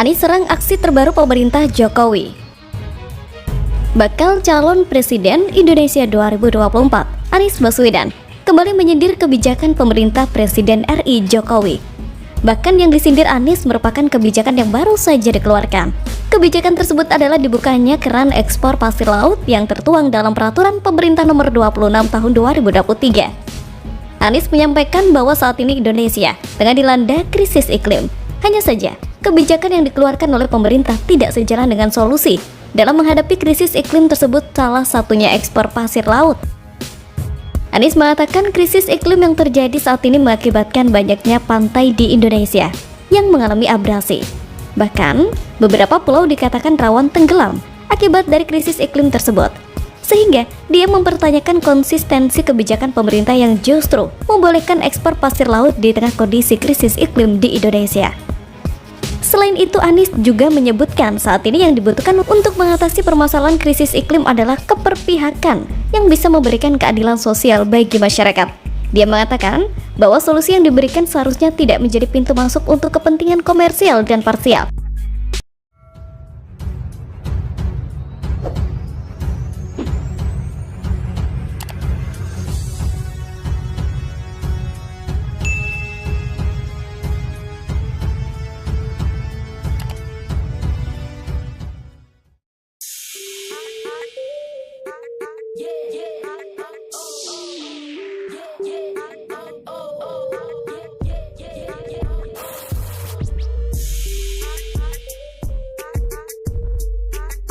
Anies serang aksi terbaru pemerintah Jokowi. Bakal calon Presiden Indonesia 2024, Anies Baswedan, kembali menyindir kebijakan pemerintah Presiden RI Jokowi. Bahkan yang disindir Anies merupakan kebijakan yang baru saja dikeluarkan. Kebijakan tersebut adalah dibukanya keran ekspor pasir laut yang tertuang dalam Peraturan Pemerintah Nomor 26 Tahun 2023. Anies menyampaikan bahwa saat ini Indonesia tengah dilanda krisis iklim. Hanya saja, kebijakan yang dikeluarkan oleh pemerintah tidak sejalan dengan solusi dalam menghadapi krisis iklim tersebut, salah satunya ekspor pasir laut. Anies mengatakan krisis iklim yang terjadi saat ini mengakibatkan banyaknya pantai di Indonesia yang mengalami abrasi. Bahkan, beberapa pulau dikatakan rawan tenggelam akibat dari krisis iklim tersebut. Sehingga, dia mempertanyakan konsistensi kebijakan pemerintah yang justru membolehkan ekspor pasir laut di tengah kondisi krisis iklim di Indonesia. Selain itu, Anies juga menyebutkan saat ini yang dibutuhkan untuk mengatasi permasalahan krisis iklim adalah keberpihakan yang bisa memberikan keadilan sosial bagi masyarakat. Dia mengatakan bahwa solusi yang diberikan seharusnya tidak menjadi pintu masuk untuk kepentingan komersial dan parsial.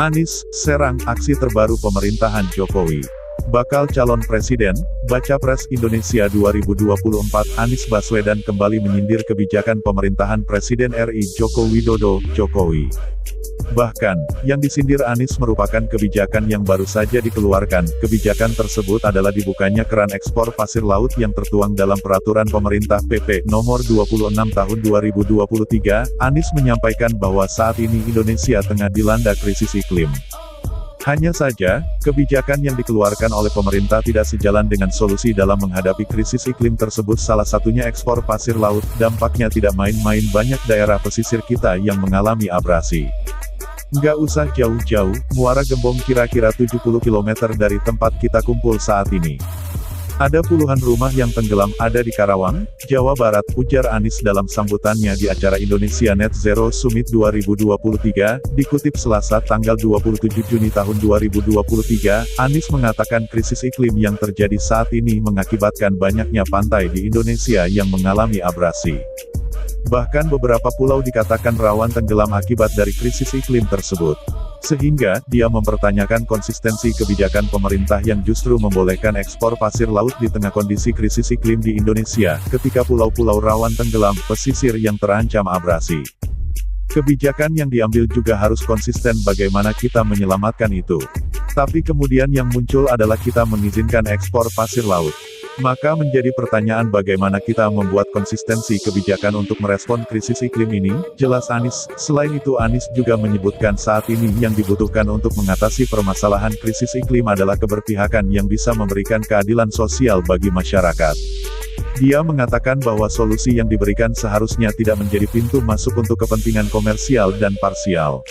Anies serang aksi terbaru pemerintahan Jokowi. Bakal calon presiden, Baca Pres Indonesia 2024, Anies Baswedan kembali menyindir kebijakan pemerintahan Presiden RI Joko Widodo, Jokowi. Bahkan, yang disindir Anies merupakan kebijakan yang baru saja dikeluarkan. Kebijakan tersebut adalah dibukanya keran ekspor pasir laut yang tertuang dalam Peraturan Pemerintah PP Nomor 26 Tahun 2023. Anies menyampaikan bahwa saat ini Indonesia tengah dilanda krisis iklim. Hanya saja, kebijakan yang dikeluarkan oleh pemerintah tidak sejalan dengan solusi dalam menghadapi krisis iklim tersebut, salah satunya ekspor pasir laut. Dampaknya tidak main-main, banyak daerah pesisir kita yang mengalami abrasi. Nggak usah jauh-jauh, Muara Gembong kira-kira 70 km dari tempat kita kumpul saat ini. Ada puluhan rumah yang tenggelam, ada di Karawang, Jawa Barat, ujar Anies dalam sambutannya di acara Indonesia Net Zero Summit 2023, dikutip Selasa tanggal 27 Juni tahun 2023, Anies mengatakan krisis iklim yang terjadi saat ini mengakibatkan banyaknya pantai di Indonesia yang mengalami abrasi. Bahkan beberapa pulau dikatakan rawan tenggelam akibat dari krisis iklim tersebut. Sehingga, dia mempertanyakan konsistensi kebijakan pemerintah yang justru membolehkan ekspor pasir laut di tengah kondisi krisis iklim di Indonesia, ketika pulau-pulau rawan tenggelam, pesisir yang terancam abrasi. Kebijakan yang diambil juga harus konsisten bagaimana kita menyelamatkan itu. Tapi kemudian yang muncul adalah kita mengizinkan ekspor pasir laut. Maka menjadi pertanyaan bagaimana kita membuat konsistensi kebijakan untuk merespon krisis iklim ini, jelas Anies. Selain itu Anies juga menyebutkan saat ini yang dibutuhkan untuk mengatasi permasalahan krisis iklim adalah keberpihakan yang bisa memberikan keadilan sosial bagi masyarakat. Dia mengatakan bahwa solusi yang diberikan seharusnya tidak menjadi pintu masuk untuk kepentingan komersial dan parsial.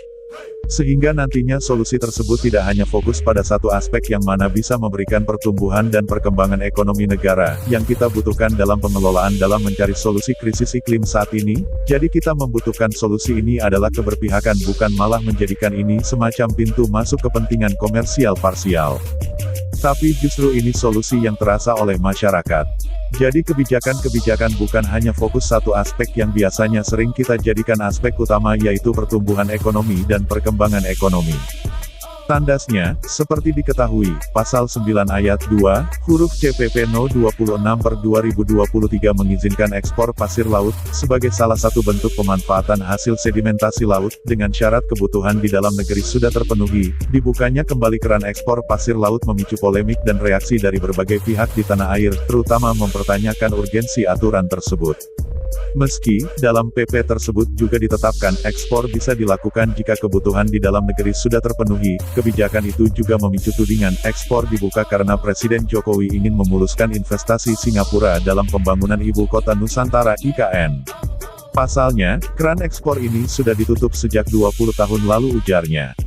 Sehingga nantinya solusi tersebut tidak hanya fokus pada satu aspek yang mana bisa memberikan pertumbuhan dan perkembangan ekonomi negara, yang kita butuhkan dalam pengelolaan dalam mencari solusi krisis iklim saat ini. Jadi kita membutuhkan solusi ini adalah keberpihakan, bukan malah menjadikan ini semacam pintu masuk kepentingan komersial parsial. Tapi justru ini solusi yang terasa oleh masyarakat. Jadi kebijakan-kebijakan bukan hanya fokus satu aspek yang biasanya sering kita jadikan aspek utama, yaitu pertumbuhan ekonomi dan perkembangan ekonomi. Tandasnya, seperti diketahui, Pasal 9 Ayat 2, huruf CPP No. 26/2023 mengizinkan ekspor pasir laut, sebagai salah satu bentuk pemanfaatan hasil sedimentasi laut, dengan syarat kebutuhan di dalam negeri sudah terpenuhi. Dibukanya kembali keran ekspor pasir laut memicu polemik dan reaksi dari berbagai pihak di tanah air, terutama mempertanyakan urgensi aturan tersebut. Meski, dalam PP tersebut juga ditetapkan, ekspor bisa dilakukan jika kebutuhan di dalam negeri sudah terpenuhi. Kebijakan itu juga memicu tudingan, ekspor dibuka karena Presiden Jokowi ingin memuluskan investasi Singapura dalam pembangunan Ibu Kota Nusantara (IKN). Pasalnya, keran ekspor ini sudah ditutup sejak 20 tahun lalu, ujarnya.